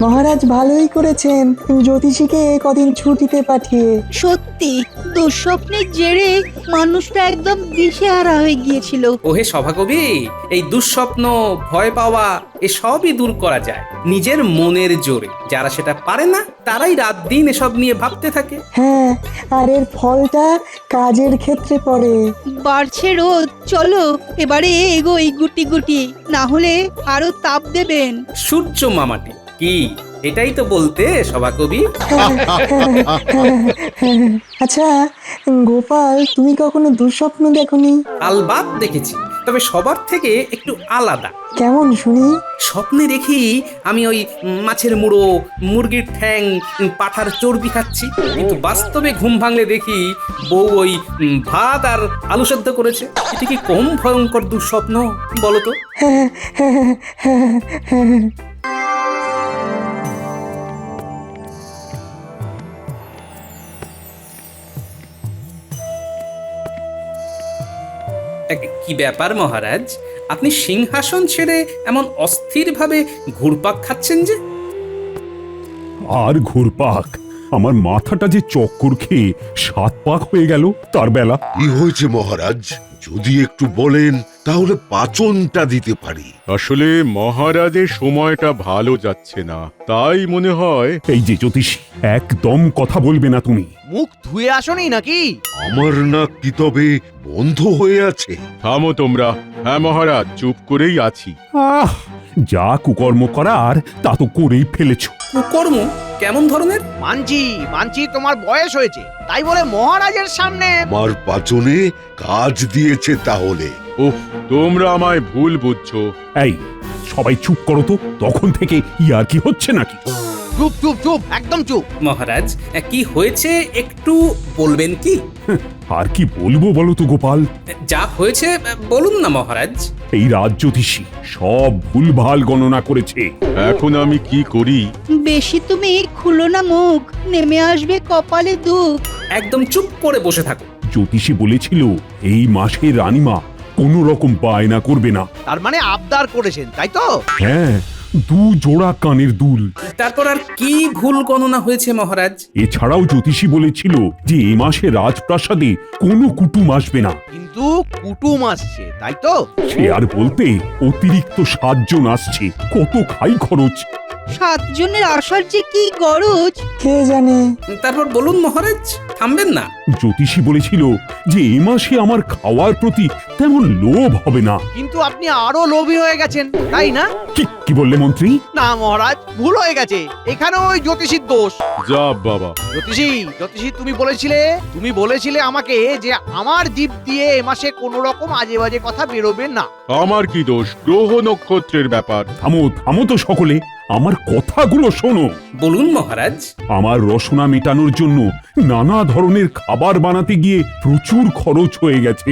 মহারাজ ভালোই করেছেন জ্যোতিষীকে কদিন ছুটিতে পাঠিয়ে। সত্যি দুঃস্বপ্নের জেরে মানুষটা একদম দিশেহারা হয়ে গিয়েছিল। ওহে সভাকবি, এই দুঃস্বপ্ন, ভয় পাওয়া এসবই দূর করা যায় নিজের মনের জোরে। যারা সেটা পারে না তারাই রাত দিন এসব নিয়ে ভাবতে থাকে। হ্যাঁ, আর এর ফলটা কাজের ক্ষেত্রে পড়ে। বাড়ছে রোদ, চলো এবারে এগোই গুটি গুটি, না হলে আরো তাপ দেবেন। সূর্য মামাটি কি এটাই তো বলতে সভাকবি। আচ্ছা গোপাল, তুমি কখনো দুঃস্বপ্ন দেখোনি? আলবাত দেখেছি, তবে সবার থেকে একটু আলাদা। কেমন শুনি? স্বপ্নে দেখি আমি ওই মাছের মুড়ো, মুরগির ঠ্যাং, পাঠার চর্বি খাচ্ছি, কিন্তু বাস্তবে ঘুম ভাঙলে দেখি বউ ওই ভাত আর আলু সেদ্ধ করেছে। এটা কি কম ভয়ঙ্কর দুঃস্বপ্ন বলো তো? কি ব্যাপার মহারাজ, আপনি সিংহাসন ছেড়ে এমন অস্থিরভাবে ঘুরপাক খাচ্ছেন যে? আর ঘুরপাক, আমার মাথাটা যে চক্কর খেয়ে 7 পাক হয়ে গেল তার বেলা। কি হয়েছে মহারাজ? যদি একটু বলেন তাহলে পাচনটা দিতে পারি। আসলে মহারাজের সময়টা ভালো যাচ্ছে না, তাই মনে হয়। এই যে জ্যোতিষী, একদম কথা বলবে না তুমি। মুখ ধুয়ে আসনি নাকি? আমার নাক কি তবে বন্ধ হয়ে আছে? থামো তোমরা। হ্যাঁ মহারাজ, চুপ করেই আছি। আহ, যা কুকর্ম করার তা তো করেই ফেলেছো। কুকর্ম কেমন ধরনের? মানছি তোমার বয়স হয়েছে, তাই বলে মহারাজের সামনে। আমার পাচনে কাজ দিয়েছে তাহলে। ওহ, তোমরা আমায় ভুল বুঝছো। এই সবাই চুপ করো তো, তখন থেকে ইয়ার কি হচ্ছে নাকি? চুপ চুপ চুপ, একদম চুপ। মহারাজ কি হয়েছে একটু বলবেন কি? আর কি বলবো বলো তো গোপাল? যা হয়েছে বলুন না মহারাজ। এই রাজ্যোতিষী সব ভুলভাল গণনা করেছে। এখন আমি কি করি? বেশি তুমি খুলো না মুখ, নেমে আসবে কপালে দুঃখ। একদম চুপ করে বসে থাকো। জ্যোতিষী বলেছিল এই মাসে রানীমা কোনো রকম বায়না করবে না। তার মানে আবদার করেছেন, তাই তো? হ্যাঁ, 2 জোড়া কানের দুল। তারপর আর কি ভুল গণনা হয়েছে মহারাজ? এছাড়াও জ্যোতিষী বলেছিল যে এ মাসে রাজপ্রাসাদে কোনো কুটুম আসবে না। কিন্তু কুটুম আসছে, তাই তো? সে আর বলতে, অতিরিক্ত 7 জন আসছে, কত খাই খরচ। 7 জনের আসার যে কি গরজ। কে জানে। তারপর বলুন মহারাজ, থামবেন না। জ্যোতিষী বলেছিল যে এ মাসে আমার খাওয়ার প্রতি তেমন লোভ হবে না। কিন্তু আপনি আরো লোভী হয়ে গেছেন, তাই না? কি বললে মন্ত্রী? না মহারাজ, ভুল হয়ে গেছে। এখানে ওই জ্যোতিষীর দোষ। যা বাবা। জ্যোতিষী তুমি বলেছিলে আমাকে যে আমার জিভ দিয়ে এ মাসে কোনো রকম আজে বাজে কথা বেরোবে না। আমার কি দোষ? গ্রহ নক্ষত্রের ব্যাপার। থামো তো সকলে, আমার কথাগুলো শোনো। বলুন মহারাজ। আমার রসনা মেটানোর জন্য নানা ধরনের খাবার বানাতে গিয়ে প্রচুর খরচ হয়ে গেছে।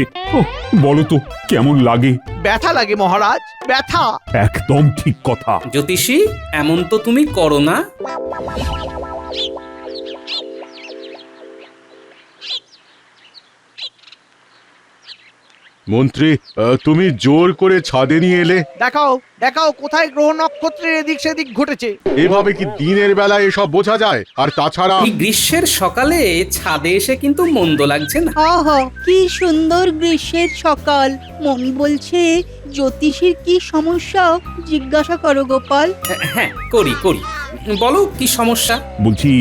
বলো তো কেমন লাগে? ব্যথা লাগে মহারাজ, ব্যথা। একদম ঠিক কথা। জ্যোতিষী, এমন তো তুমি করো না। মন্ত্রী, তুমি জোর করে ছাদে নিয়ে এলে। দেখাও কোথায় গ্রহ নক্ষত্রের এদিক সেদিক ঘটেছে। এভাবে কি দিনের বেলা এসব বোঝা যায়? আর তাছাড়া এই গ্রীষ্মের সকালে ছাদে এসে কিন্তু মন্দ লাগছে না। আহা, কি সুন্দর গ্রীষ্মের সকাল। মন বলছে জ্যোতিষীর কি সমস্যা জিজ্ঞাসা করো গোপাল। হ্যাঁ, করি। বলো কি সমস্যা? বলছি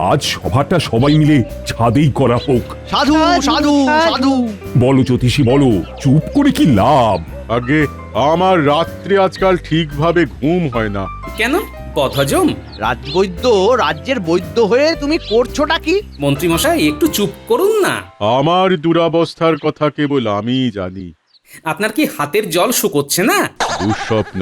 আজ সভাটা সবাই মিলে ছাদেই করা হোক। সাধু সাধু সাধু। বলো জ্যোতিষী বলো, চুপ করে কি লাভ? আগে আমার রাত্রে আজকাল ঠিকভাবে ঘুম হয় না। কেন বদহজম? রাজ্যের বৈদ্য হয়ে তুমি করছোটা কি? মন্ত্রী মশাই একটু চুপ করুন না। আমার দুরাবস্থার কথা কেবল আমিই জানি। আপনার কি হাতের জল শুকোচ্ছে না? দুঃস্বপ্ন।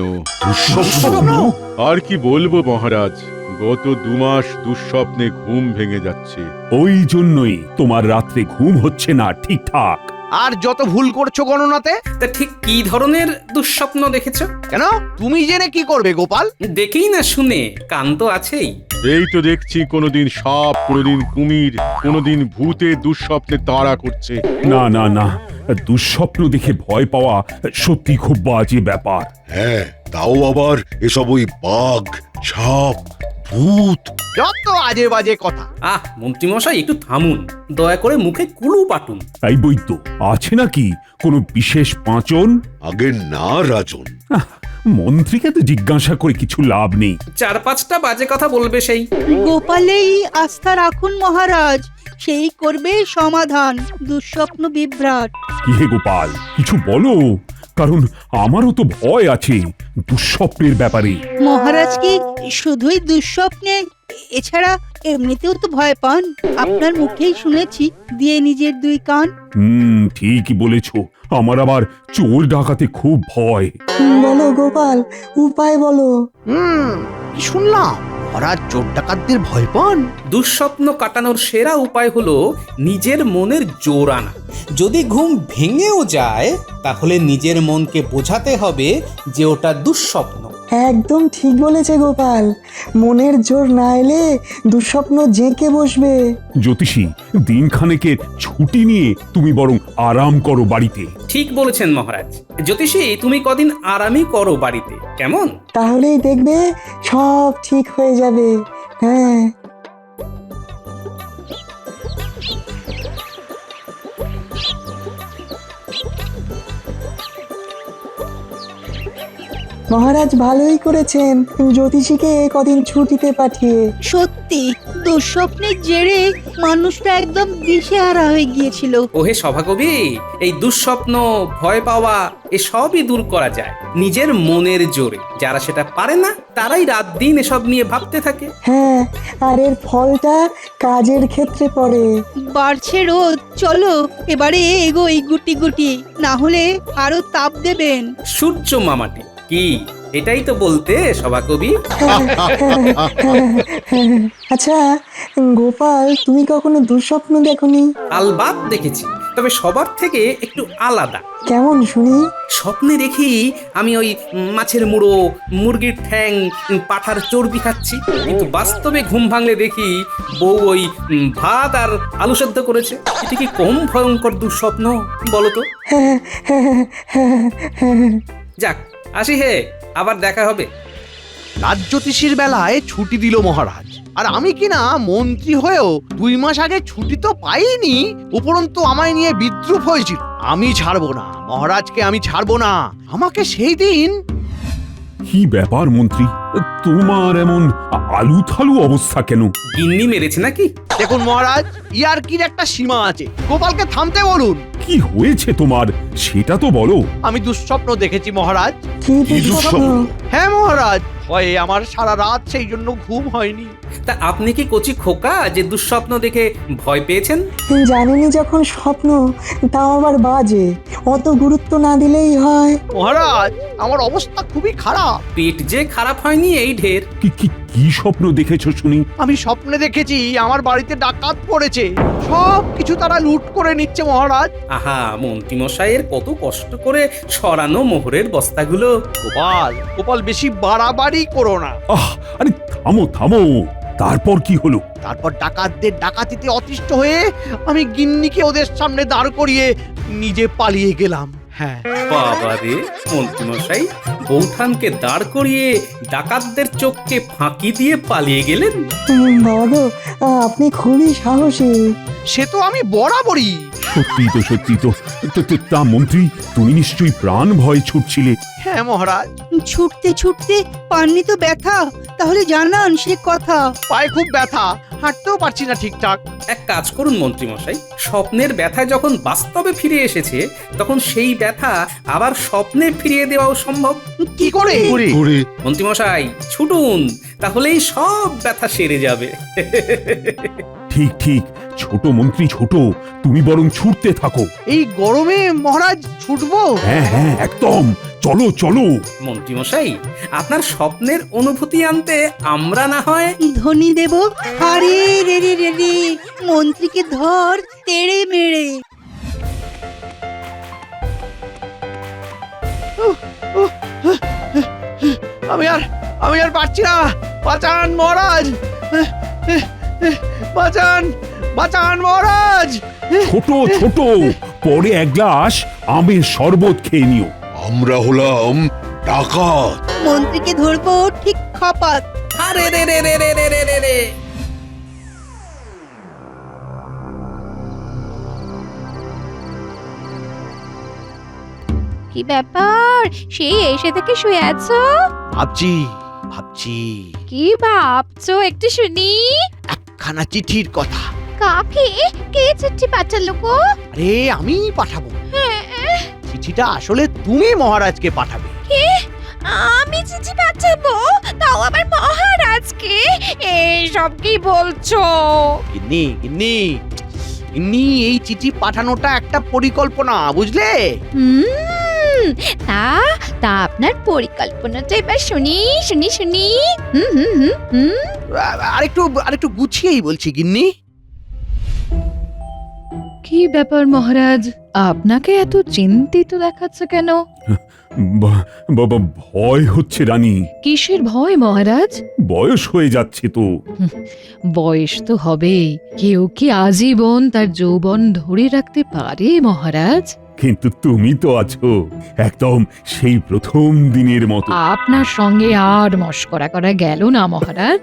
আর কি বলবো মহারাজ, গত 2 মাস দুঃস্বপ্নে ঘুম ভেঙে যাচ্ছে। ওই জন্যই তোমার রাত্রে ঘুম হচ্ছে না ঠিকঠাক। আর যত ভুল করছো গণনাতে। তা ঠিক কি ধরনের দুঃস্বপ্ন দেখেছো? কেন, তুমি জেনে কি করবে গোপাল? দেখেই না শুনে, কান তো আছেই। এই তো দেখছি কোনোদিন সাপ, কোনোদিন কুমির, কোনোদিন ভূতে দুঃস্বপ্নে তাড়া করছে। না, দুঃস্বপ্ন দেখে ভয় পাওয়া সত্যি খুব বাজে ব্যাপার। হ্যাঁ, তাও আবার এসব ওই বাঘ, সাপ, ভূত। যত আজে বাজে কথা। মন্ত্রীমশাই একটু থামুন, দয়া করে মুখে কুলু পাটুন। এই বৈদ্য আছে নাকি কোনো বিশেষ পাঁচন? আগে না রাজন, মন্ত্রীকে তো জিজ্ঞাসা করে কিছু লাভ নেই। 4-5টা বাজে কথা বলবে সেই। গোপালেই আস্থা রাখুন মহারাজ, সেই করবে সমাধান দুঃস্বপ্ন বিভ্রাট। কি হে গোপাল, কিছু বলো, কারণ আমারও তো ভয় আছে দুঃস্বপ্নের ব্যাপারে। মহারাজ কি শুধুই দুঃস্বপ্নে, এছাড়া এমনিতেও তো ভয় পান? আপনার মুখেই শুনেছি, দিয়ে নিজের 2 কান। ঠিকই বলেছ, আমার আবার চোর ডাকাতে খুব ভয়। বলো গোপাল, উপায় বলো। কি শুনলাম? মহারাজ চোর ডাকাতদের ভয় পান? দুঃস্বপ্ন কাটানোর সেরা উপায় হলো নিজের মনের জোর আনা। যদি ঘুম ভেঙেও যায় তাহলে নিজের মনকে বোঝাতে হবে যে ওটা দুঃস্বপ্ন। একদম ঠিক বলেছে গোপাল, মনের জোর না এলে দুঃস্বপ্ন জেঁকে বসবে। জ্যোতিষী, দিনখানেকের ছুটি নিয়ে তুমি বরং আরাম করো বাড়িতে। ঠিক বলেছেন মহারাজ। জ্যোতিষী, তুমি কদিন আরামই করো বাড়িতে, কেমন? তাহলেই দেখবে সব ঠিক হয়ে যাবে। হ্যাঁ, মহারাজ ভালোই করেছেন জ্যোতিষীকে কদিন ছুটিতে পাঠিয়ে। সত্যি দুঃস্বপ্নের জেরে মানুষটা একদম দিশেহারা হয়ে গিয়েছিল। ওহে সভাকবি, এই দুঃস্বপ্ন, ভয় পাওয়া এসবই দূর করা যায় নিজের মনের জোরে। যারা সেটা পারে না তারাই রাত দিন এসব নিয়ে ভাবতে থাকে। হ্যাঁ, আর এর ফলটা কাজের ক্ষেত্রে পড়ে। বাড়ছে রোদ, চলো এবারে এগোই গুটি গুটি, না হলে আরো তাপ দেবেন। সূর্য মামাটি কি, এটাই তো বলতে সভাকবি। আচ্ছা গোপাল, তুমি কখনো দুঃস্বপ্ন দেখোনি? আলবাত দেখেছি, তবে সবার থেকে একটু আলাদা। কেমন শুনি? স্বপ্নে দেখি আমি ওই মাছের মুড়ো, মুরগির ঠ্যাং, পাঠার চর্বি খাচ্ছি, কিন্তু বাস্তবে ঘুম ভাঙলে দেখি বউ ওই ভাত আর আলু সেদ্ধ করেছে। এটা কি কম ভয়ঙ্কর দুঃস্বপ্ন বলো তো? যাক, আসি হে, আবার দেখা হবে। রাজ্যতীষীর বেলায় ছুটি দিল মহারাজ, আর আমি কিনা মন্ত্রী হয়েও 2 মাস আগে ছুটি তো পাইনি, উপরন্তু আমায় নিয়ে বিদ্রুপ হয়েছিল। আমি ছাড়বো না মহারাজকে, আমি ছাড়বো না। আমাকে সেই দিন। কি ব্যাপার মন্ত্রী, তোমার এমন আলু থালু অবস্থা কেন? গিন্নি মেরেছে নাকি? দেখুন মহারাজ, ইয়ার্কির একটা সীমা আছে, গোপালকে থামতে বলুন। কি হয়েছে তোমার সেটা তো বলো। আমি দুঃস্বপ্ন দেখেছি মহারাজ। কি দুঃস্বপ্ন? হ্যাঁ মহারাজ, ভয়ে আমার সারা রাত সেই জন্য ঘুম হয়নি। তা আপনি কি কচি খোকা যে দুঃস্বপ্ন দেখে ভয় পেয়েছেন? জানিনি যখন স্বপ্ন, তাও আবার বাজে, অত গুরুত্ব না দিলেই হয়। মহারাজ, আমার অবস্থা খুবই খারাপ। পেট যে খারাপ হয়নি এই ঢের। কি কি কি স্বপ্ন দেখেছো শুনি? আমি স্বপ্নে দেখেছি আমার বাড়িতে ডাকাত পড়েছে, সব কিছু তারা লুট করে নিচ্ছে মহারাজ। আহা, মন্ত্রীমশাইয়ের কত কষ্ট করে সরানো মোহরের বস্তাগুলো। গোপাল, গোপাল বেশি বাড়াবাড়ি করো না। আরে থামো থামো, তারপর কি হলো? তারপর ডাকাতদের ডাকাতিতে অতিষ্ঠ হয়ে আমি গিন্নিকে ওদের সামনে দাঁড় করিয়ে নিজে পালিয়ে গেলাম। হ্যাঁ, বাবা রে, মন্ত্রীমশাই বৌঠানকে দাঁড় করিয়ে ডাকাতদের চোখকে ফাঁকি দিয়ে পালিয়ে গেলেন? বাবা গো, আপনি খুবই সাহসী। সে তো আমি বরাবরই। সত্যি তো তা মন্ত্রী, তুমি নিশ্চয়ই প্রাণ ভয় ছুটছিলে। হ্যাঁ মহারাজ, ছুটতে ছুটতে পাননি তো ব্যথা? তাহলে জানান সে কথা। পায়ে খুব ব্যথা, হাঁটতেও পারছি না ঠিকঠাক। এক কাজ করুন মন্ত্রীমশাই, স্বপ্নের ব্যথা যখন বাস্তবে ফিরে এসেছে তখন সেই ব্যথা আবার স্বপ্নে ফিরিয়ে দেওয়াও সম্ভব। কি করে? করে মন্ত্রীমশাই ছুটুন, তাহলেই সব ব্যথা সেরে যাবে। ঠিক, ছোট মন্ত্রী ছোট, তুমি বরং ছুটতে থাকো। এই গরমে মহারাজ ছুটবো? হ্যাঁ একদম, চলো চলো। মন্ত্রীমশাই, আপনার স্বপ্নের অনুভূতি আনতে আমরা না হয় ধ্বনি দেব, আরে রে রে রে রে, মন্ত্রীকে ধর তেড়ে মেরে। আমি আর পারছি না। বাঁচান মহারাজ, বাঁচান মহারাজ। ছোট পরে এক গ্লাস আমের শরবত খেয়ে নিও। আমরা হলাম ডাকাত। মন্ত্রীকে ধরবো ঠিক খপাত, আরে রে রে রে রে রে রে রে রে। কি ব্যাপার সেই এসে থেকে শুয়ে আছো? ভাবছি ভাবছি কি ভাবছো একটু শুনি। একখানা চিঠির কথা। কাকে? কে চিঠি পাঠালো গো? আরে আমি পাঠাবো। চিঠিটা আসলে তুমি মহারাজকে পাঠাবে। আমি চিঠি পাঠাবো? তাও আবার মহারাজকে? এইসব কি বলছো? গিন্নি গিন্নি গিন্নি, এই চিঠি পাঠানোটা একটা পরিকল্পনা, বুঝলে? তা তা আপনার পরিকল্পনাটা এবার শুনি শুনি শুনি। হুম হুম হুম হুম। আরেকটু গুছিয়েই বলছি গিন্নি। কি ব্যাপার মহারাজ, আপনাকে এত চিন্তিত দেখাচ্ছে কেন? বাবা, ভয় হচ্ছে রানী। কিসের ভয় মহারাজ? বয়স হয়ে যাচ্ছে তো। বয়স তো হবেই, কেউ কি আজীবন তার যৌবন ধরে রাখতে পারে মহারাজ? কিন্তু তুমি তো আছো একদম সেই প্রথম দিনের মতো। আপনার সঙ্গে আর মশকরা করা গেল না মহারাজ।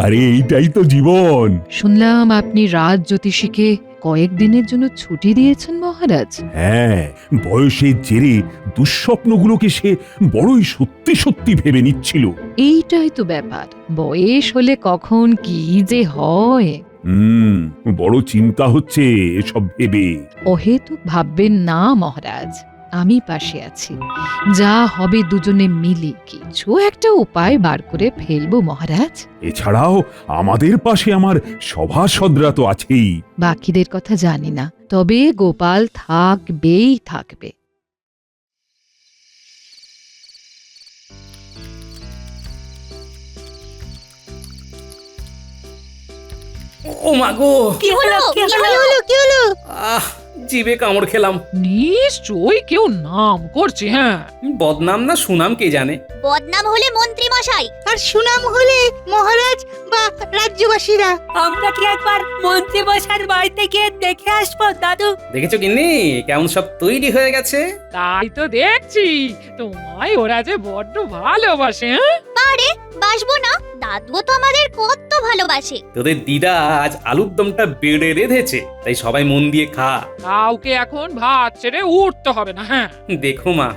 আরে এইটাই তো জীবন। শুনলাম আপনি রাজ জ্যোতিষীকে কয়েকদিনের জন্য ছুটি দিয়েছেন মহারাজ। হ্যাঁ, বয়সের জেরে দুঃস্বপ্নগুলোকে সে বড়ই সত্যি সত্যি ভেবে নিচ্ছিল। এইটাই তো ব্যাপার, বয়স হলে কখন কি যে হয়। বড় চিন্তা হচ্ছে এসব ভেবে। অহেতুক ভাববেন না মহারাজ, আমি পাশে আছি। যা হবে দুজনে মিলে কিছু একটা উপায় বার করে ফেলবো মহারাজ। এছাড়াও আমাদের পাশে আমার সভাসদরা তো আছেই। বাকিদের কথা জানি না, তবে গোপাল থাকবেই থাকবে। ও মা গো, কি হলো কি হলো কি হলো? আহ, জিভে কামড় খেলাম। নিশ্চয়ই কেউ নাম করছে। হ্যাঁ, বদনাম না সুনাম কে জানে। বদনাম হলে মন্ত্রী মশাই, আর সুনাম হলে মহারাজ বা রাজ্যবাসীরা। আমরা কি একবার মন্ত্রী মশাইয়ের বাড়িতে গিয়ে দেখে আসবো দাদু? দেখেছো কিন্নি কেমন সব তৈরি হয়ে গেছে। তাই তো দেখছি, তোমায় ওরা যে বড্ড ভালোবাসে। হ্যাঁ, আরে বাসবো না, দাদুও তো আমাদের কত ভালোবাসে। তোদের দিদা আজ আলুর দমটা বেড়ে রেঁধেছে, তাই সবাই মন দিয়ে খা। কাউকে এখন ভাত ছেড়ে উঠতে হবে না। হ্যাঁ, দেখো মা,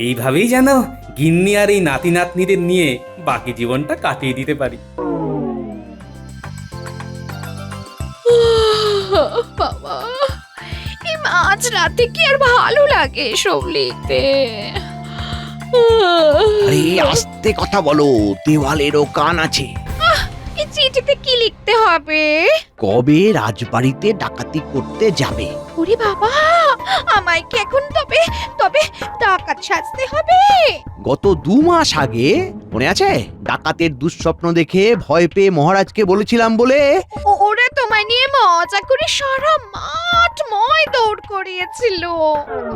এইভাবেই যেন গিন্নি আর এই নাতি নাতনিদের নিয়ে বাকি জীবনটা কাটিয়ে দিতে পারি। বাবা, এই মাঝ রাতে কি আর ভালো লাগে এসব লিখতে? আরে আস্তে কথা বলো, দেওয়ালেরও কান আছে। এই চিঠিতে কি লিখতে হবে? কবে রাজবাড়িতে ডাকাতি করতে যাবে? ওরে বাবা, আমায় কি এখন তবে তবে ডাকাত সাজতে হবে? গত 2 মাস আগে মনে আছে, ডাকাতের দুঃস্বপ্ন দেখে ভয় পেয়ে মহারাজকে বলেছিলাম বলে ওরা তোমায় নিয়ে মজা করে সারা মাঠ ময় দৌড় করিয়েছিল।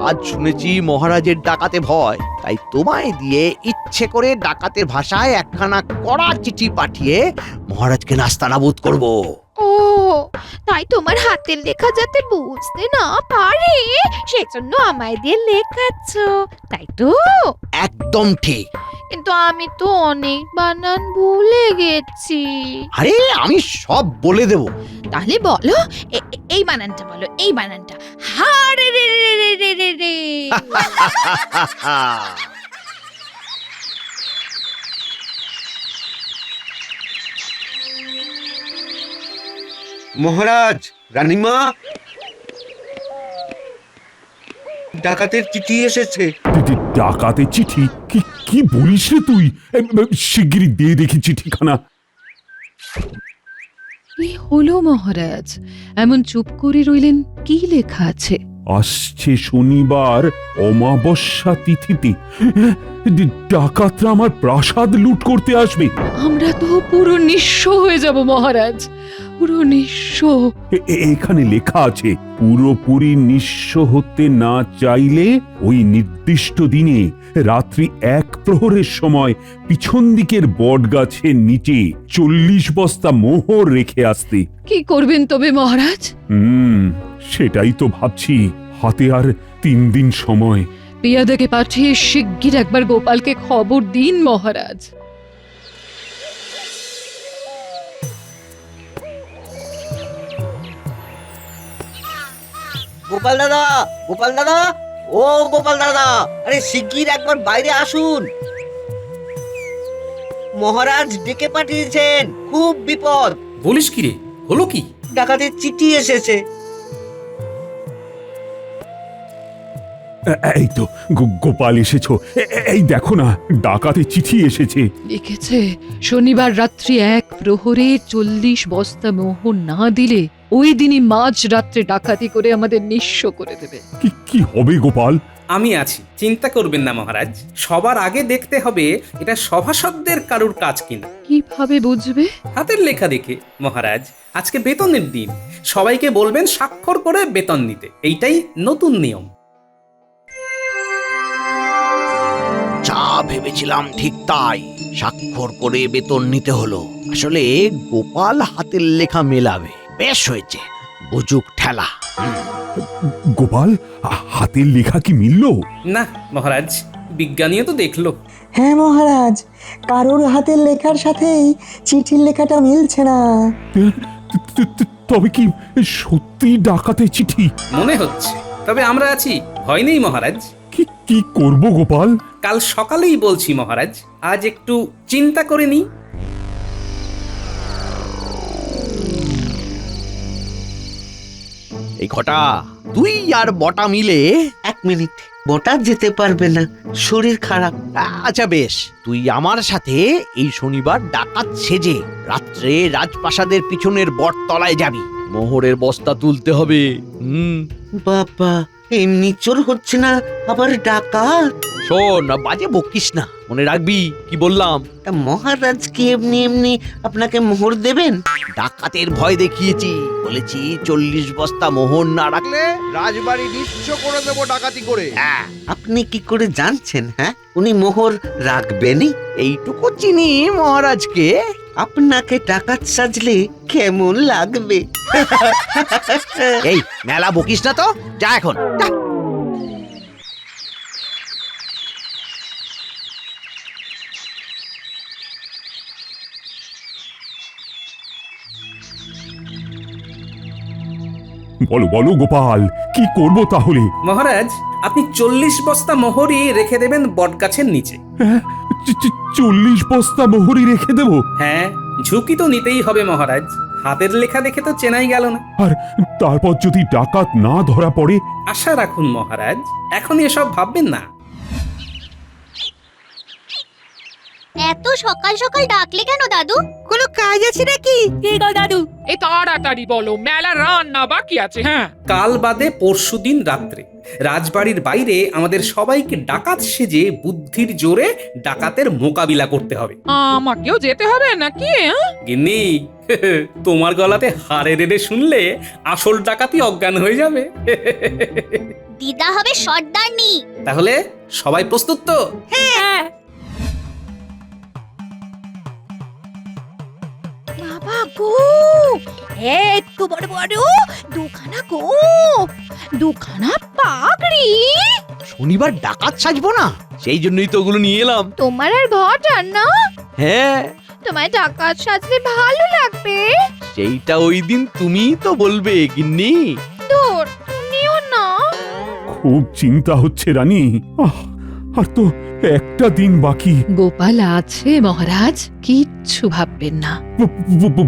আজ শুনেছি মহারাজের ডাকাতে ভয়, তাই তোমায় দিয়ে ইচ্ছে করে ডাকাতের ভাষায় একখানা কড়া চিঠি পাঠিয়ে মহারাজকে নাস্তানাবুদ করব। ও, তাই তোমার হাতের লেখা যাতে বুঝতে না পারে সেজন্য আমায় দিয়ে লেখাচ্ছ, তাই তো? একদম ঠিক। কিন্তু আমি তো অনেক বানান ভুলে গেছি। আরে আমি সব বলে দেব। তাহলে বলো, এই বানানটা বলো, এই বানানটা। হা রে রে রে রে রে রে রে। মহারাজ, রানীমা, ডাকাতের চিঠি এসেছে। ডাকাতে চিঠি? কি কি বলিস রে তুই? শিগগিরই দিয়ে দেখি চিঠিখানা। কি হলো মহারাজ, এমন চুপ করে রইলেন? কি লেখা আছে? আসছে শনিবার অমাবস্যা তিথিতে ডাকাতরা আমার প্রাসাদ লুট করতে আসবে। আমরা তো পুরো নিঃস্ব হয়ে যাব মহারাজ, পুরো নিঃস্ব। এখানে লেখা আছে, পুরোপুরি নিঃস্ব হতে না চাইলে ওই নির্দিষ্ট দিনে রাত্রি 1 প্রহরের সময় পিছন দিকের বট গাছের নিচে 40 বস্তা মোহর রেখে আসতে। কি করবেন তবে মহারাজ? সেটাই তো ভাবছি। হাতে আর 3 দিন সময়। পেয়াদাকে পাঠিয়ে শিগগির একবার গোপালকে খবর দিন মহারাজ। গোপাল দাদা, গোপাল দাদা, ও গোপাল দাদা, আরে শিগগির একবার বাইরে আসুন। মহারাজ ডেকে পাঠিয়েছেন, খুব বিপদ। বলিস কি রে, হলো কি? ডাকাতের চিঠি এসেছে। এই তো গোপাল এসেছো। এই দেখো না, ডাকাতে চিঠি এসেছে। লিখেছে শনিবার রাত্রি 1 প্রহরে 40 বস্তা মোহর না দিলে ওই দিনই মাঝ রাত্রে ডাকাতি করে আমাদের নিঃস্ব করে দেবে। কি হবে গোপাল? আমি আছি, চিন্তা করবেন না মহারাজ। সবার আগে দেখতে হবে এটা সভাসদদের কারুর কাজ কিনা। কিভাবে বুঝবে? হাতের লেখা দেখে মহারাজ। আজকে বেতনের দিন, সবাইকে বলবেন স্বাক্ষর করে বেতন নিতে। এইটাই নতুন নিয়ম। যা ভেবেছিলাম ঠিক তাই, স্বাক্ষর করে বেতন নিতে হলো। আসলে গোপাল হাতের লেখা মেলাবে। বেশ হয়েছে, বুঝুক ঠেলা। গোপাল, হাতের লেখা কি মিলল? না মহারাজ, বিজ্ঞানীও তো দেখলো। হ্যাঁ মহারাজ, কারোর হাতের লেখার সাথেই চিঠির লেখাটা মিলছে না। তবে কি সত্যি ডাকাতের চিঠি? মনে হচ্ছে, তবে আমরা আছি, ভয় নেই মহারাজ। কি করব গোপাল? কাল সকালেই বলছি মহারাজ, আজ একটু চিন্তা করে নি। এই ঘটা, তুই আর বটা মিলে। 1 মিনিট, বটা যেতে পারবে না, শরীর খারাপ। আচ্ছা বেশ, তুই আমার সাথে এই শনিবার ডাকাত সেজে রাত্রে রাজপ্রাসাদের পিছনের বটতলায় যাবি। মোহরের বস্তা তুলতে হবে। বাবা, এমনি চোর হচ্ছে না, আবার ডাকাত। শোন, বাজে বকিস না, মনে রাখবি কি বললাম। তা মহারাজ কি এমনি এমনি আপনাকে মোহর দেবেন? ডাকাতের ভয় দেখিয়েছি, বলেছি 40 বস্তা মোহর না রাখলে রাজবাড়ি নিঃস্ব করে দেবো ডাকাতি করে। হ্যাঁ, আপনি কি করে জানছেন? হ্যাঁ, উনি মোহর রাখবেনই? এইটুকু চিনি মহারাজকে। আপনাকে ডাকাত সাজলে কেমন লাগবে? এই মেলা বকিস না তো, যা এখন যা। বলো বলো গোপাল, কি করব তাহলে? মহারাজ, আপনি 40 বস্তা মোহরই রেখে দেবেন বটগাছের নিচে। 40 বস্তা মোহরই রেখে দেব? হ্যাঁ, ঝুঁকি তো নিতেই হবে মহারাজ। হাতের লেখা দেখে তো চেনাই গেল না। আর তারপর যদি ডাকাত না ধরা পড়ে? আশা রাখুন মহারাজ, এখন এসব ভাববেন না। এত সকাল সকাল ডাকলে কেন দাদু? কোনো কাজ আছে নাকি? কি গো দাদু? এই তাড়াতাড়ি বলো, মেলা রান্না বাকি আছে। হ্যাঁ, কাল বাদে পরশুদিন রাত্রে রাজবাড়ির বাইরে আমাদের সবাইকে ডাকাত সেজে বুদ্ধির জোরে ডাকাতের মোকাবিলা করতে হবে। আমাকেও যেতে হবে নাকি? গিন্নি, তোমার গলাতে হাড়ে রেড়ে শুনলে আসল ডাকাতি অজ্ঞান হয়ে যাবে। দিদা হবে সর্দারনি। তাহলে সবাই প্রস্তুত তো? হ্যাঁ। বাবা গো, এত বড় বড় দুখানা গো, দুখানা পাগড়ি। শনিবার ডাকাত সাজবো না, সেই জন্যই তো ওগুলো নিয়ে এলাম। তোমার আর ঘটার না? হ্যাঁ, তোমার ডাকাত সাজলে ভালো লাগবে। সেইটা ওই দিন তুমিই তো বলবে গিন্নি। দূর, নিও না। খুব চিন্তা হচ্ছে রানী। আর তো একটা দিন বাকি। গোপাল আছে মহারাজ, কিচ্ছু ভাববেন না।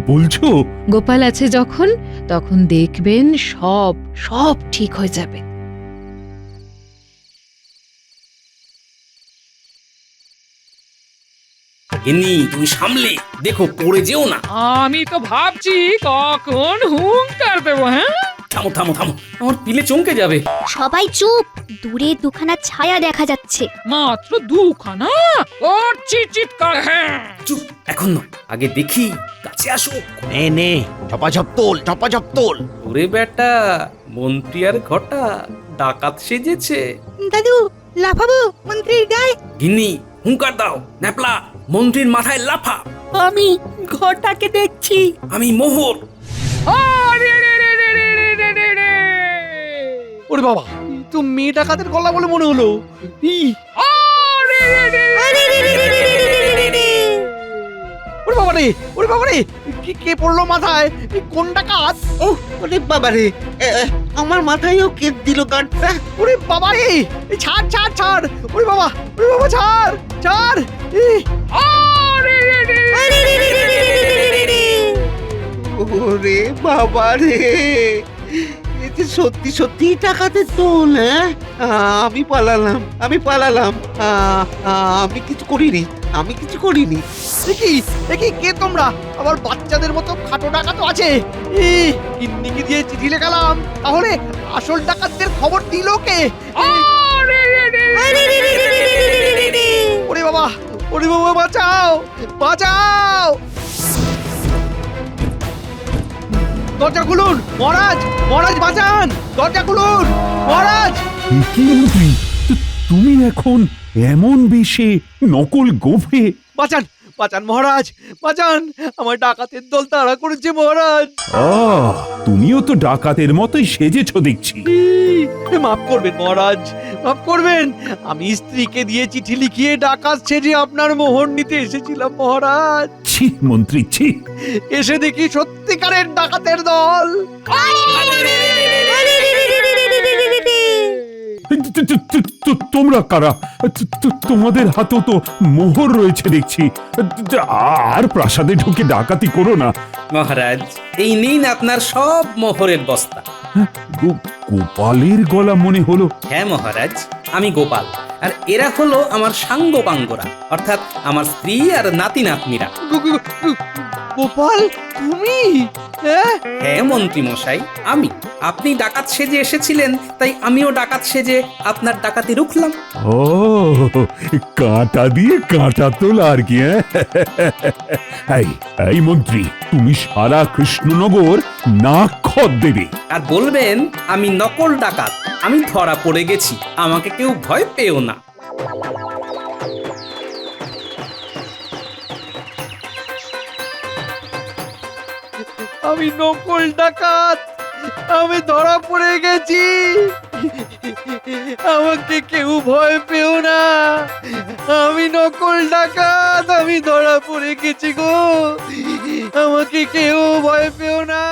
বলছো? গোপাল আছে যখন, তখন দেখবেন সব সব ঠিক হয়ে যাবে। গিন্নি, তুমি সামলে দেখো, পড়ে যেও না। আমি তো ভাবছি কখন হুঙ্কার দেবো। হ্যাঁ, থামো থামো থামো, আমার পিলে চমকে যাবে। সবাই চুপ, দূরে দুখানা ছায়া দেখা যাচ্ছে। মাত্র দুখানা? ওর চিৎকার। হ্যাঁ, চুপ, এখন না, আগে দেখি, কাছে আসো। নে নে, ঝপাঝপ তোল, ঝপাঝপ তোল। ওরে বেটা, মন্ত্রী আর ঘটা ডাকাত সেজেছে। দাদু, লাফাবো মন্ত্রীর গায়ে? গিন্নি, হুঙ্কার দাও। ন্যাপলা, মন্ত্রীর মাথায় লাফা। আমি ঘরটাকে দেখছি। আমি মোহর। ওরে বাবা, তো মেয়ে ডাকাতের গলা বলে মনে হলো। ওরে ওরে বাবা রে, ওরে বাবা রে, কে পড়লো মাথায়? কোন ডাকাত? ও ওরে বাবা রে, আমার মাথায়ও কেট দিল গাঁটটা। ওরে বাবা রে, ছাড় ছাড় ছাড়, ওরে বাবা ছাড় ছাড়। ওরে বাবা রে, এ যে সত্যি সত্যি টাকাতে তোল। হ্যাঁ, আমি পালালাম। আমি কিছু করিনি। দেখি কে তোমরা? আবার বাচ্চাদের মতো খাটো ডাকাত আছে। কিন্নিকে দিয়ে চিঠি লেখালাম, তাহলে আসল ডাকাতদের খবর দিল কে? ওরে বাবা বাঁচাও বাঁচাও! দরজা খুলুন মহারাজ, বাঁচান! দরজা খুলুন মহারাজ! কি মন্ত্রী, তুমি এখন এমন বেশে নকল গোফে? বাঁচান মহারাজ, বাঁচান! আমার ডাকাতের দল তাড়া করেছে মহারাজ। তুমিও তো ডাকাতের মতোই সেজেছো দেখছি। মাফ করবেন মহারাজ, মাফ করবেন। আমি স্ত্রীকে দিয়ে চিঠি লিখিয়ে ডাকাত সেজে আপনার মোহর নিতে এসেছিলাম মহারাজ। ছি মন্ত্রী, ছি! এসে দেখি সত্যিকারের ডাকাতের দল। তোমরা কারা? তোমাদের হাতেও তো মোহর রয়েছে দেখছি। আর প্রাসাদে ঢুকে ডাকাতি করো না। মহারাজ, এই নিন আপনার সব মোহরের বস্তা। গোপালের গলা মনে হলো। হ্যাঁ মহারাজ, আমি গোপাল, আর এরা হলো আমার সাঙ্গ পাঙ্গরা, অর্থাৎ আমার স্ত্রী আর নাতি নাতনিরা। গোপাল, তুমি? হ্যাঁ মন্ত্রী মশাই, আমি। আপনি ডাকাত সেজে এসেছিলেন, তাই আমিও ডাকাত সেজে আপনার ডাকাতি রুখলাম। ও, কাঁটা দিয়ে কাঁটা তোলা আর কি। এই মন্ত্রী, তুমি সারা কৃষ্ণনগর নাক দেবে আর বলবেন আমি নকল ডাকাত, আমি ধরা পড়ে গেছি, আমাকে কেউ ভয় পেও না। আমি নকল ডাকাত, আমি ধরা পড়ে গেছি, আমাকে কেউ ভয় পেও না। আমি নকল ডাকাত, আমি ধরা পড়ে গেছি গো, আমাকে কেউ ভয় পেও না।